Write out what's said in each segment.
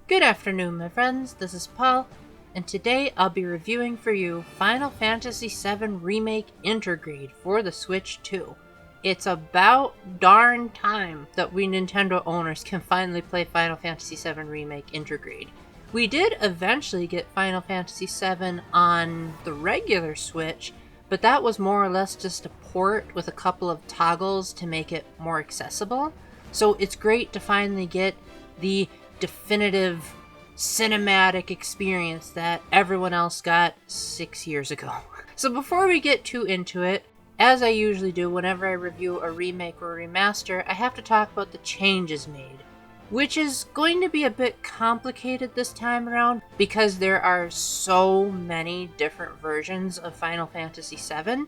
Good afternoon, my friends. This is Paul, and today I'll be reviewing for you Final Fantasy VII Remake Intergrade for the Switch 2. It's about darn time that we Nintendo owners can finally play Final Fantasy VII Remake Intergrade. We did eventually get Final Fantasy VII on the regular Switch, but that was more or less just a port with a couple of toggles to make it more accessible. So it's great to finally get the definitive cinematic experience that everyone else got 6 years ago. So before we get too into it, as I usually do whenever I review a remake or a remaster, I have to talk about the changes made, which is going to be a bit complicated this time around because there are so many different versions of Final Fantasy VII,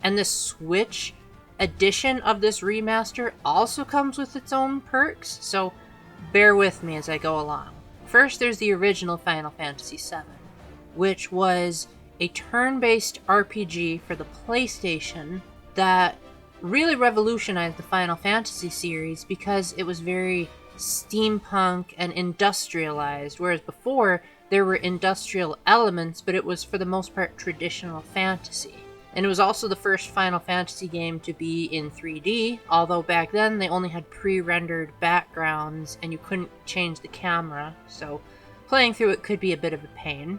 and the Switch edition of this remaster also comes with its own perks, so bear with me as I go along. First, there's the original Final Fantasy VII, which was a turn-based RPG for the PlayStation that really revolutionized the Final Fantasy series because it was very steampunk and industrialized, whereas before there were industrial elements, but it was for the most part traditional fantasy. And it was also the first Final Fantasy game to be in 3D, although back then they only had pre-rendered backgrounds and you couldn't change the camera, so playing through it could be a bit of a pain.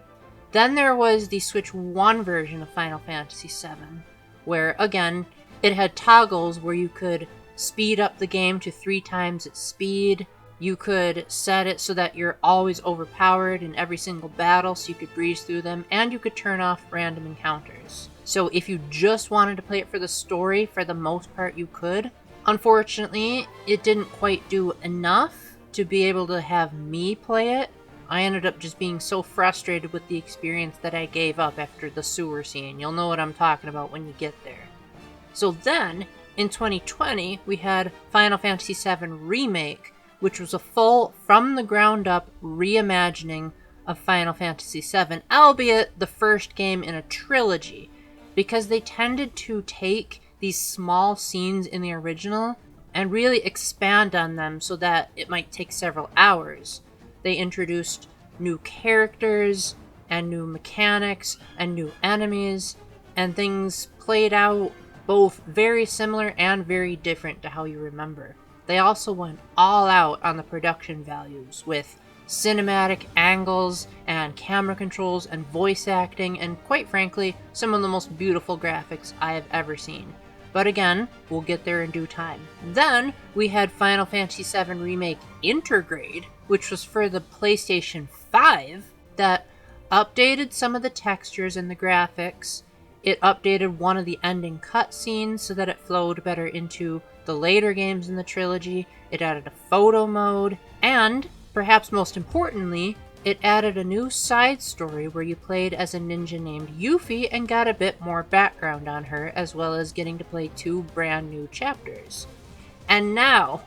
Then there was the Switch 1 version of Final Fantasy VII, where, again, it had toggles where you could speed up the game to 3 times its speed. You could set it so that you're always overpowered in every single battle so you could breeze through them, and you could turn off random encounters. So if you just wanted to play it for the story, for the most part you could. Unfortunately, it didn't quite do enough to be able to have me play it. I ended up just being so frustrated with the experience that I gave up after the sewer scene. You'll know what I'm talking about when you get there. So then, in 2020, we had Final Fantasy VII Remake, which was a full, from-the-ground-up reimagining of Final Fantasy VII, albeit the first game in a trilogy, because they tended to take these small scenes in the original and really expand on them so that it might take several hours. They introduced new characters and new mechanics and new enemies, and things played out both very similar and very different to how you remember. They also went all out on the production values with cinematic angles and camera controls and voice acting and, quite frankly, some of the most beautiful graphics I have ever seen. But again, we'll get there in due time. Then we had Final Fantasy VII Remake Intergrade, which was for the PlayStation 5, that updated some of the textures and the graphics. It updated one of the ending cutscenes so that it flowed better into the later games in the trilogy. It added a photo mode, and perhaps most importantly, it added a new side story where you played as a ninja named Yuffie and got a bit more background on her, as well as getting to play 2 brand new chapters. And now,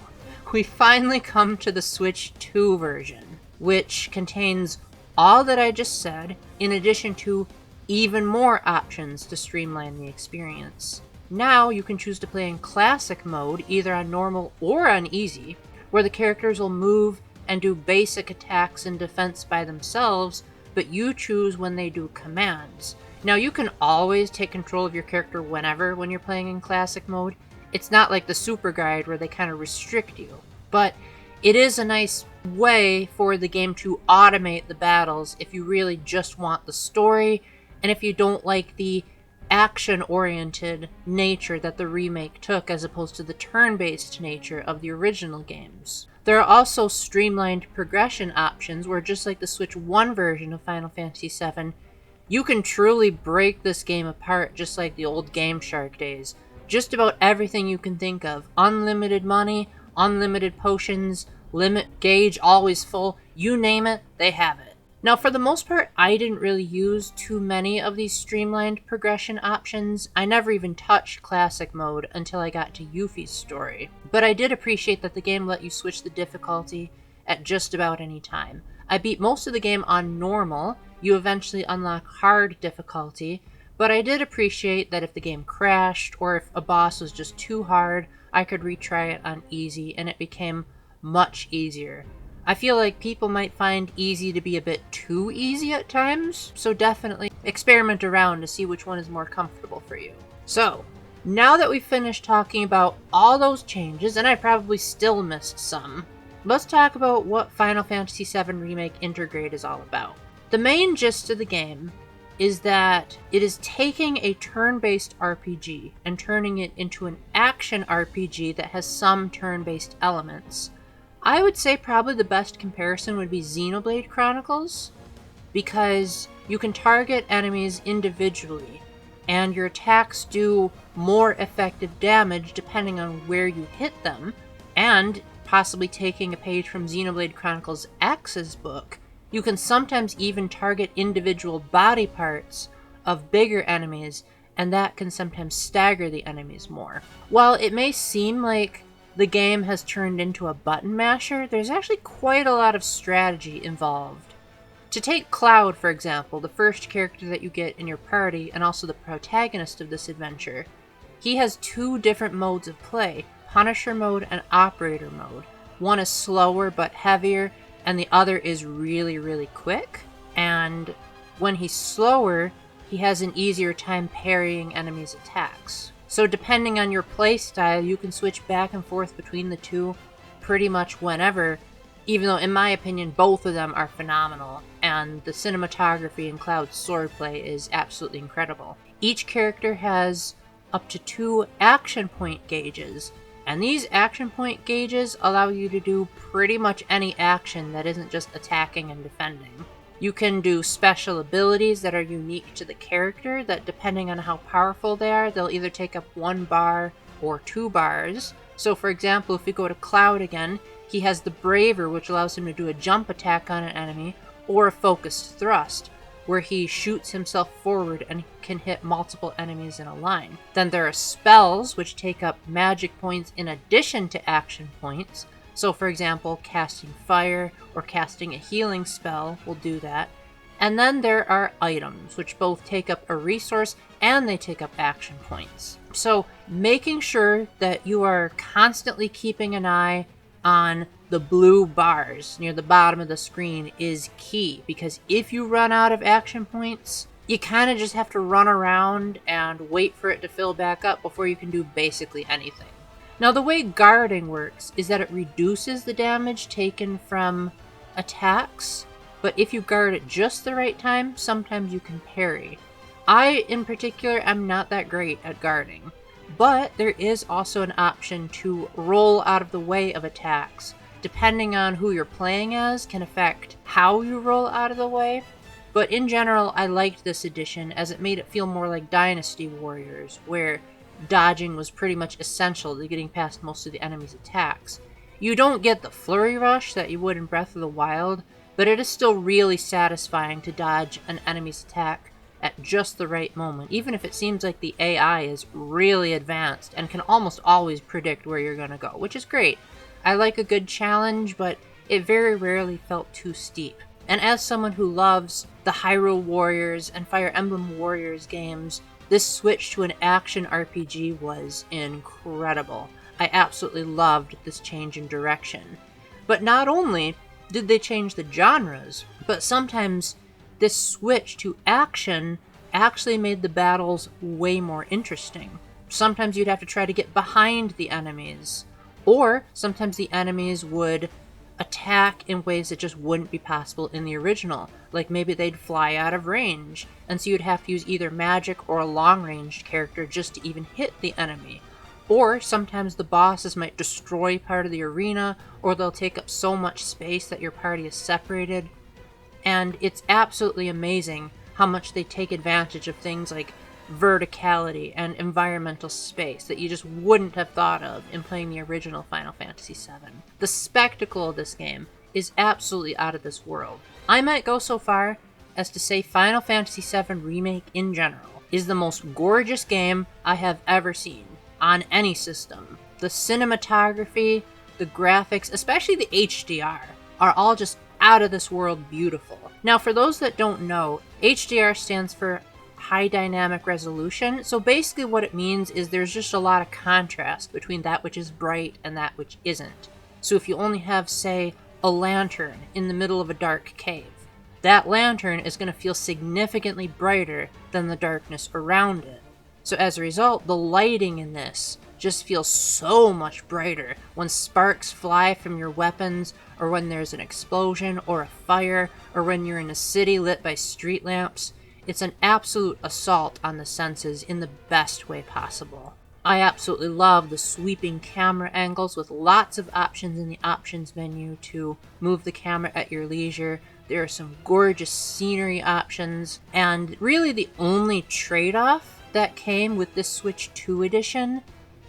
we finally come to the Switch 2 version, which contains all that I just said, in addition to even more options to streamline the experience. Now you can choose to play in classic mode, either on normal or on easy, where the characters will move and do basic attacks and defense by themselves, but you choose when they do commands. Now you can always take control of your character whenever when you're playing in classic mode. It's not like the Super Guide where they kind of restrict you, but it is a nice way for the game to automate the battles if you really just want the story, and if you don't like the action-oriented nature that the remake took as opposed to the turn-based nature of the original games. There are also streamlined progression options where, just like the Switch 1 version of Final Fantasy VII, you can truly break this game apart just like the old Game Shark days. Just about everything you can think of. Unlimited money, unlimited potions, limit gauge always full, you name it, they have it. Now, for the most part, I didn't really use too many of these streamlined progression options. I never even touched classic mode until I got to Yuffie's story. But I did appreciate that the game let you switch the difficulty at just about any time. I beat most of the game on normal. You eventually unlock hard difficulty, but I did appreciate that if the game crashed or if a boss was just too hard, I could retry it on easy and it became much easier. I feel like people might find easy to be a bit too easy at times, so definitely experiment around to see which one is more comfortable for you. So, now that we've finished talking about all those changes, and I probably still missed some, let's talk about what Final Fantasy VII Remake Intergrade is all about. The main gist of the game is that it is taking a turn-based RPG and turning it into an action RPG that has some turn-based elements. I would say probably the best comparison would be Xenoblade Chronicles, because you can target enemies individually, and your attacks do more effective damage depending on where you hit them, and possibly taking a page from Xenoblade Chronicles X's book, you can sometimes even target individual body parts of bigger enemies, and that can sometimes stagger the enemies more. While it may seem like the game has turned into a button masher, there's actually quite a lot of strategy involved. To take Cloud, for example, the first character that you get in your party, and also the protagonist of this adventure, he has two different modes of play, Punisher mode and Operator mode. One is slower but heavier, and the other is really, really quick. And when he's slower, he has an easier time parrying enemies' attacks. So depending on your playstyle, you can switch back and forth between the two pretty much whenever, even though in my opinion both of them are phenomenal, and the cinematography in Cloud's swordplay is absolutely incredible. Each character has up to 2 action point gauges, and these action point gauges allow you to do pretty much any action that isn't just attacking and defending. You can do special abilities that are unique to the character that, depending on how powerful they are, they'll either take up 1 bar or 2 bars. So for example, if we go to Cloud again, he has the Braver, which allows him to do a jump attack on an enemy, or a focused thrust, where he shoots himself forward and can hit multiple enemies in a line. Then there are spells, which take up magic points in addition to action points. So for example, casting fire or casting a healing spell will do that. And then there are items, which both take up a resource and they take up action points. So making sure that you are constantly keeping an eye on the blue bars near the bottom of the screen is key, because if you run out of action points, you kind of just have to run around and wait for it to fill back up before you can do basically anything. Now, the way guarding works is that it reduces the damage taken from attacks, but if you guard at just the right time, sometimes you can parry. I, in particular, am not that great at guarding, but there is also an option to roll out of the way of attacks. Depending on who you're playing as can affect how you roll out of the way, but in general I liked this edition as it made it feel more like Dynasty Warriors, where dodging was pretty much essential to getting past most of the enemy's attacks. You don't get the flurry rush that you would in Breath of the Wild, but it is still really satisfying to dodge an enemy's attack at just the right moment, even if it seems like the AI is really advanced and can almost always predict where you're going to go, which is great. I like a good challenge, but it very rarely felt too steep. And as someone who loves the Hyrule Warriors and Fire Emblem Warriors games, this switch to an action RPG was incredible. I absolutely loved this change in direction. But not only did they change the genres, but sometimes this switch to action actually made the battles way more interesting. Sometimes you'd have to try to get behind the enemies, or sometimes the enemies would attack in ways that just wouldn't be possible in the original. Like maybe they'd fly out of range, and so you'd have to use either magic or a long-ranged character just to even hit the enemy. Or sometimes the bosses might destroy part of the arena, or they'll take up so much space that your party is separated. And it's absolutely amazing how much they take advantage of things like verticality and environmental space that you just wouldn't have thought of in playing the original Final Fantasy VII. The spectacle of this game is absolutely out of this world. I might go so far as to say Final Fantasy VII Remake in general is the most gorgeous game I have ever seen on any system. The cinematography, the graphics, especially the HDR, are all just out of this world beautiful. Now, for those that don't know, HDR stands for High Dynamic Resolution. So basically what it means is there's just a lot of contrast between that which is bright and that which isn't. So if you only have, say, a lantern in the middle of a dark cave. That lantern is going to feel significantly brighter than the darkness around it. So as a result, the lighting in this just feels so much brighter when sparks fly from your weapons, or when there's an explosion or a fire, or when you're in a city lit by street lamps. It's an absolute assault on the senses in the best way possible. I absolutely love the sweeping camera angles with lots of options in the options menu to move the camera at your leisure. There are some gorgeous scenery options, and really the only trade-off that came with this Switch 2 edition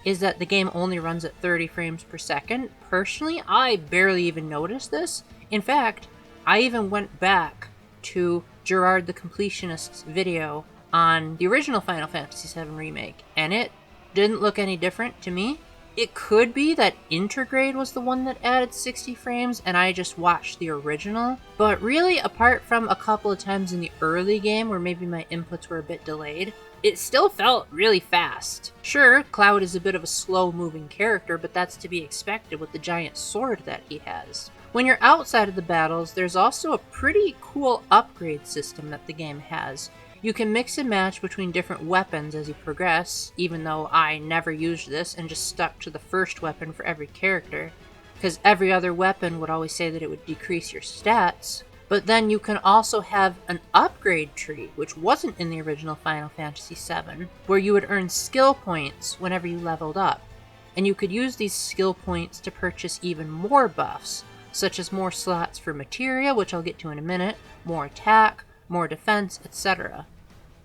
is that the game only runs at 30 frames per second. Personally, I barely even noticed this. In fact, I even went back to Gerard the Completionist's video on the original Final Fantasy VII Remake, and it didn't look any different to me. It could be that Intergrade was the one that added 60 frames and I just watched the original, but really, apart from a couple of times in the early game where maybe my inputs were a bit delayed, it still felt really fast. Sure, Cloud is a bit of a slow-moving character, but that's to be expected with the giant sword that he has. When you're outside of the battles, there's also a pretty cool upgrade system that the game has. You can mix and match between different weapons as you progress, even though I never used this and just stuck to the first weapon for every character, because every other weapon would always say that it would decrease your stats. But then you can also have an upgrade tree, which wasn't in the original Final Fantasy VII, where you would earn skill points whenever you leveled up. And you could use these skill points to purchase even more buffs, such as more slots for materia, which I'll get to in a minute, more attack, more defense, etc.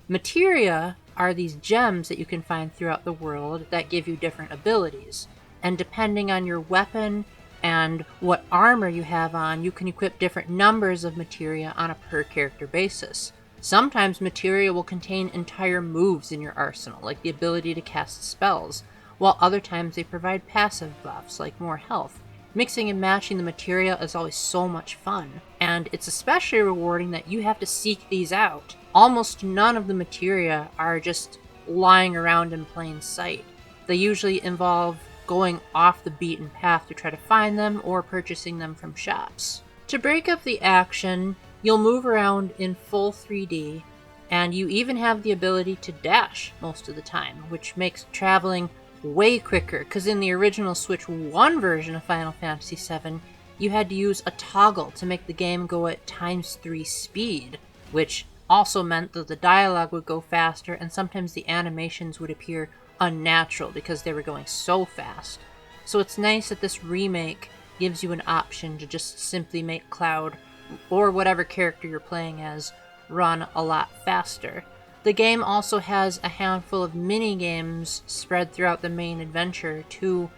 Materia are these gems that you can find throughout the world that give you different abilities, and depending on your weapon and what armor you have on, you can equip different numbers of materia on a per character basis. Sometimes materia will contain entire moves in your arsenal, like the ability to cast spells, while other times they provide passive buffs, like more health. Mixing and matching the materia is always so much fun, and it's especially rewarding that you have to seek these out. Almost none of the materia are just lying around in plain sight. They usually involve going off the beaten path to try to find them or purchasing them from shops. To break up the action, you'll move around in full 3D, and you even have the ability to dash most of the time, which makes traveling way quicker, because in the original Switch 1 version of Final Fantasy VII, you had to use a toggle to make the game go at ×3 speed, which also meant that the dialogue would go faster and sometimes the animations would appear unnatural because they were going so fast. So it's nice that this remake gives you an option to just simply make Cloud, or whatever character you're playing as, run a lot faster. The game also has a handful of mini-games spread throughout the main adventure to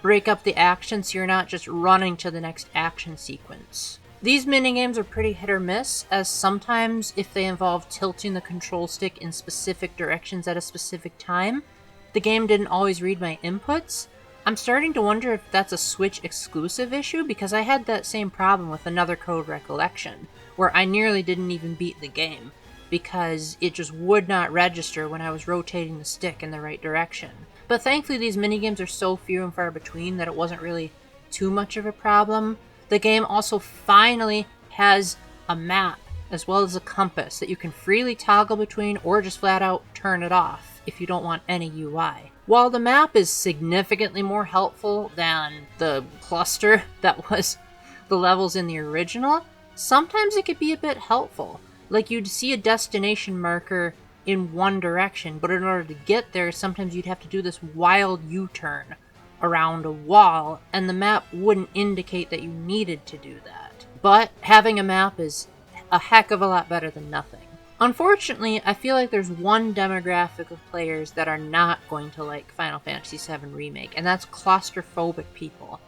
break up the action so you're not just running to the next action sequence. These minigames are pretty hit or miss, as sometimes if they involve tilting the control stick in specific directions at a specific time, the game didn't always read my inputs. I'm starting to wonder if that's a Switch exclusive issue, because I had that same problem with Another Code Recollection, where I nearly didn't even beat the game, because it just would not register when I was rotating the stick in the right direction. But thankfully these minigames are so few and far between that it wasn't really too much of a problem. The game also finally has a map, as well as a compass, that you can freely toggle between or just flat out turn it off if you don't want any UI. While the map is significantly more helpful than the cluster that was the levels in the original, sometimes it could be a bit helpful. Like, you'd see a destination marker in one direction, but in order to get there, sometimes you'd have to do this wild U-turn around a wall, and the map wouldn't indicate that you needed to do that. But having a map is a heck of a lot better than nothing. Unfortunately, I feel like there's one demographic of players that are not going to like Final Fantasy VII Remake, and that's claustrophobic people.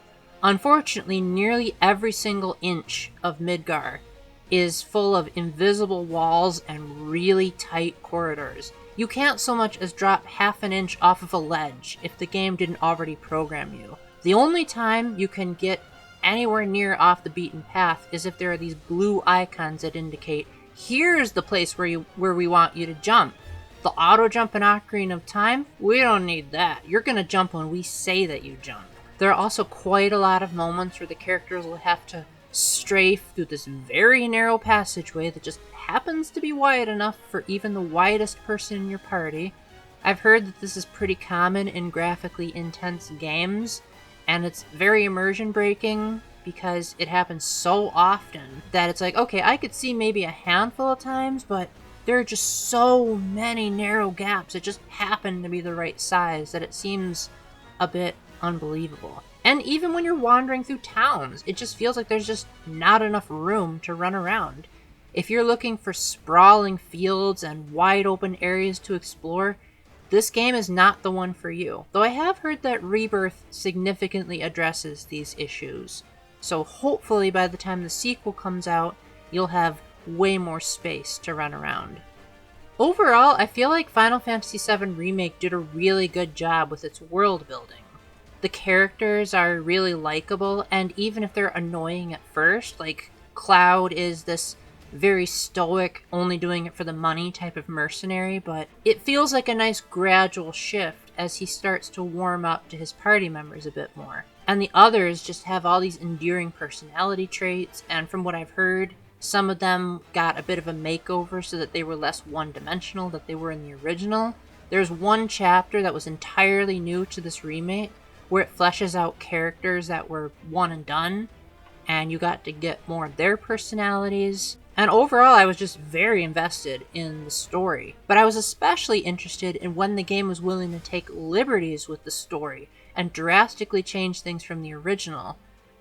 Unfortunately, nearly every single inch of Midgar is full of invisible walls and really tight corridors. You can't so much as drop half an inch off of a ledge if the game didn't already program you. The only time you can get anywhere near off the beaten path is if there are these blue icons that indicate, here's the place where we want you to jump. The auto jump in Ocarina of Time, we don't need that. You're gonna jump when we say that you jump. There are also quite a lot of moments where the characters will have to strafe through this very narrow passageway that just happens to be wide enough for even the widest person in your party. I've heard that this is pretty common in graphically intense games, and it's very immersion breaking because it happens so often that it's like, okay, I could see maybe a handful of times, but there are just so many narrow gaps that just happen to be the right size that it seems a bit unbelievable. And even when you're wandering through towns, it just feels like there's just not enough room to run around. If you're looking for sprawling fields and wide open areas to explore, this game is not the one for you. Though I have heard that Rebirth significantly addresses these issues. So hopefully by the time the sequel comes out, you'll have way more space to run around. Overall, I feel like Final Fantasy VII Remake did a really good job with its world building. The characters are really likable, and even if they're annoying at first, like Cloud is this very stoic, only doing it for the money type of mercenary, but it feels like a nice gradual shift as he starts to warm up to his party members a bit more. And the others just have all these endearing personality traits, and from what I've heard, some of them got a bit of a makeover so that they were less one-dimensional than they were in the original. There's one chapter that was entirely new to this remake, where it fleshes out characters that were one and done, and you got to get more of their personalities. And overall, I was just very invested in the story. But I was especially interested in when the game was willing to take liberties with the story and drastically change things from the original.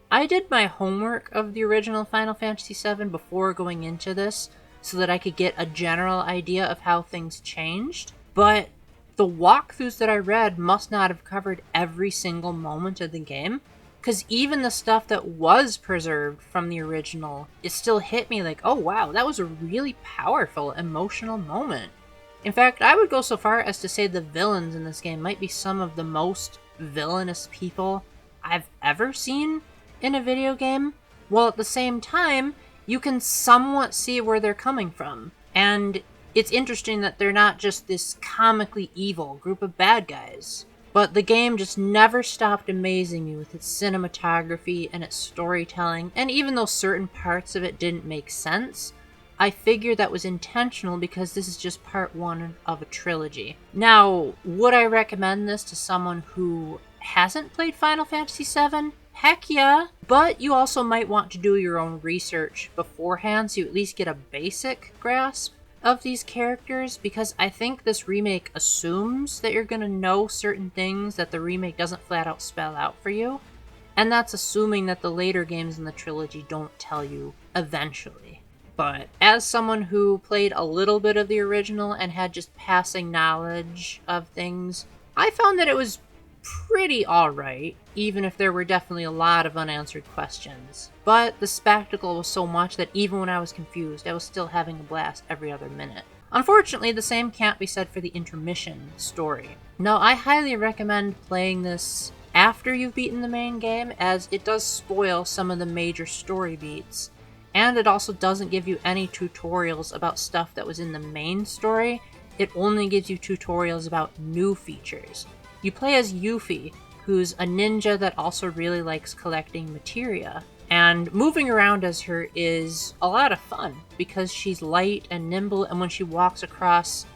I did my homework of the original Final Fantasy VII before going into this so that I could get a general idea of how things changed, but the walkthroughs that I read must not have covered every single moment of the game, because even the stuff that was preserved from the original, it still hit me like, oh wow, that was a really powerful, emotional moment. In fact, I would go so far as to say the villains in this game might be some of the most villainous people I've ever seen in a video game, while at the same time, you can somewhat see where they're coming from. And it's interesting that they're not just this comically evil group of bad guys. But the game just never stopped amazing me with its cinematography and its storytelling, and even though certain parts of it didn't make sense, I figured that was intentional because this is just part one of a trilogy. Now, would I recommend this to someone who hasn't played Final Fantasy VII? Heck yeah! But you also might want to do your own research beforehand so you at least get a basic grasp of these characters, because I think this remake assumes that you're going to know certain things that the remake doesn't flat out spell out for you, and that's assuming that the later games in the trilogy don't tell you eventually. But as someone who played a little bit of the original and had just passing knowledge of things, I found that it was pretty alright, even if there were definitely a lot of unanswered questions. But the spectacle was so much that even when I was confused, I was still having a blast every other minute. Unfortunately, the same can't be said for the intermission story. Now, I highly recommend playing this after you've beaten the main game, as it does spoil some of the major story beats, and it also doesn't give you any tutorials about stuff that was in the main story. It only gives you tutorials about new features. You play as Yuffie, who's a ninja that also really likes collecting materia, and moving around as her is a lot of fun because she's light and nimble, and when she walks across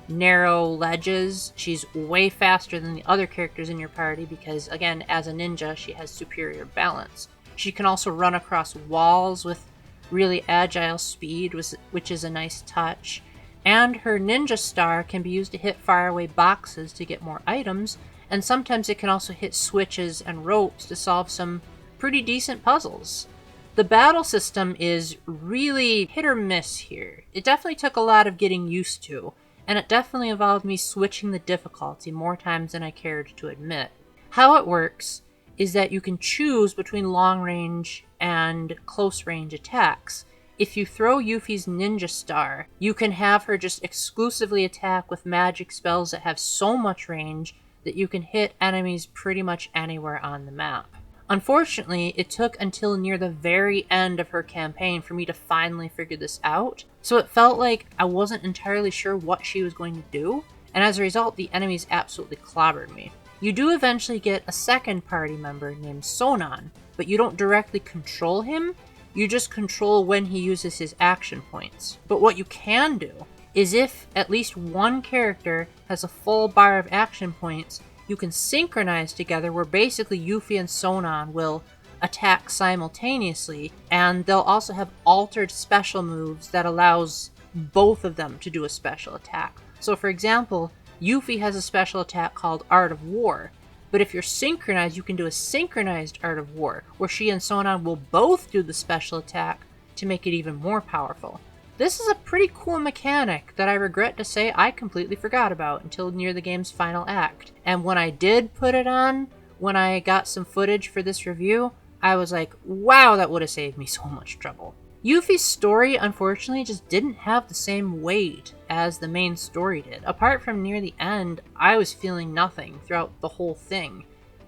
narrow ledges, she's way faster than the other characters in your party because, again, as a ninja, she has superior balance. She can also run across walls with really agile speed, which is a nice touch. And her ninja star can be used to hit faraway boxes to get more items, and sometimes it can also hit switches and ropes to solve some pretty decent puzzles. The battle system is really hit or miss here. It definitely took a lot of getting used to, and it definitely involved me switching the difficulty more times than I cared to admit. How it works is that you can choose between long range and close range attacks. If you throw Yuffie's ninja star, you can have her just exclusively attack with magic spells that have so much range that you can hit enemies pretty much anywhere on the map. Unfortunately, it took until near the very end of her campaign for me to finally figure this out, so it felt like I wasn't entirely sure what she was going to do, and as a result, the enemies absolutely clobbered me. You do eventually get a second party member named Sonon, but you don't directly control him. You just control when he uses his action points. But what you can do is if at least one character has a full bar of action points, you can synchronize together where basically Yuffie and Sonon will attack simultaneously, and they'll also have altered special moves that allows both of them to do a special attack. So for example, Yuffie has a special attack called Art of War, but if you're synchronized, you can do a synchronized Art of War, where she and Sonon will both do the special attack to make it even more powerful. This is a pretty cool mechanic that I regret to say I completely forgot about until near the game's final act. And when I did put it on, when I got some footage for this review, I was like, wow, that would have saved me so much trouble. Yuffie's story, unfortunately, just didn't have the same weight as the main story did. Apart from near the end, I was feeling nothing throughout the whole thing.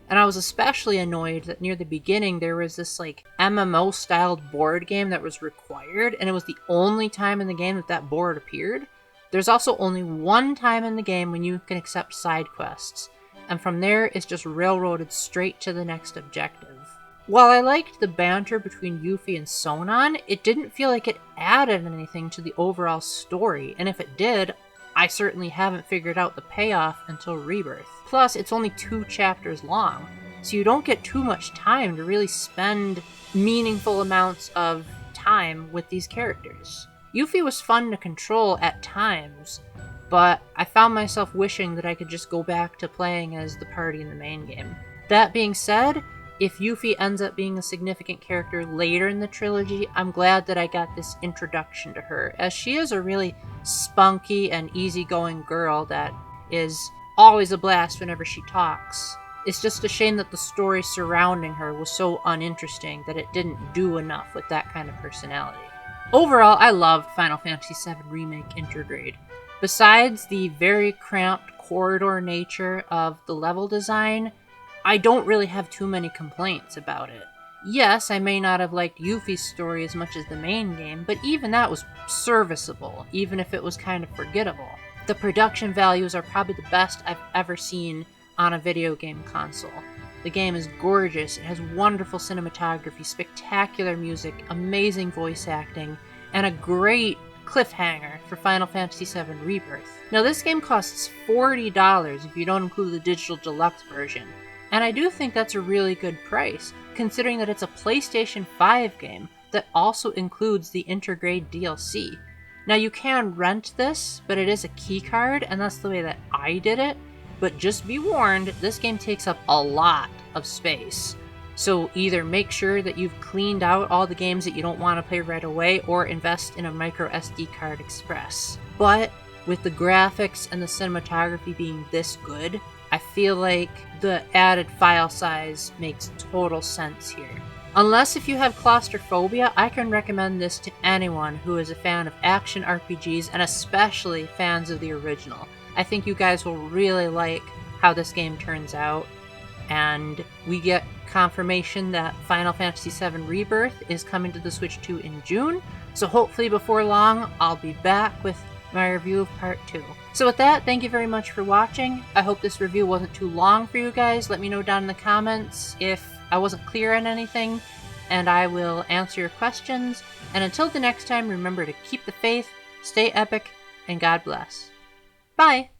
And I was especially annoyed that near the beginning there was this like MMO-styled board game that was required, and it was the only time in the game that that board appeared. There's also only one time in the game when you can accept side quests, and from there it's just railroaded straight to the next objective. While I liked the banter between Yuffie and Sonon, it didn't feel like it added anything to the overall story, and if it did, I certainly haven't figured out the payoff until Rebirth. Plus, it's only 2 chapters long, so you don't get too much time to really spend meaningful amounts of time with these characters. Yuffie was fun to control at times, but I found myself wishing that I could just go back to playing as the party in the main game. That being said, if Yuffie ends up being a significant character later in the trilogy, I'm glad that I got this introduction to her, as she is a really spunky and easygoing girl that is always a blast whenever she talks. It's just a shame that the story surrounding her was so uninteresting that it didn't do enough with that kind of personality. Overall, I loved Final Fantasy VII Remake Intergrade. Besides the very cramped corridor nature of the level design, I don't really have too many complaints about it. Yes, I may not have liked Yuffie's story as much as the main game, but even that was serviceable, even if it was kind of forgettable. The production values are probably the best I've ever seen on a video game console. The game is gorgeous, it has wonderful cinematography, spectacular music, amazing voice acting, and a great cliffhanger for Final Fantasy VII Rebirth. Now this game costs $40 if you don't include the digital deluxe version. And I do think that's a really good price, considering that it's a PlayStation 5 game that also includes the Intergrade DLC. Now you can rent this, but it is a keycard, and that's the way that I did it. But just be warned, this game takes up a lot of space. So either make sure that you've cleaned out all the games that you don't want to play right away, or invest in a micro SD card express. But with the graphics and the cinematography being this good, I feel like the added file size makes total sense here. Unless if you have claustrophobia, I can recommend this to anyone who is a fan of action RPGs and especially fans of the original. I think you guys will really like how this game turns out, and we get confirmation that Final Fantasy VII Rebirth is coming to the Switch 2 in June, so hopefully before long I'll be back with my review of Part 2. So with that, thank you very much for watching. I hope this review wasn't too long for you guys. Let me know down in the comments if I wasn't clear on anything, and I will answer your questions. And until the next time, remember to keep the faith, stay epic, and God bless. Bye!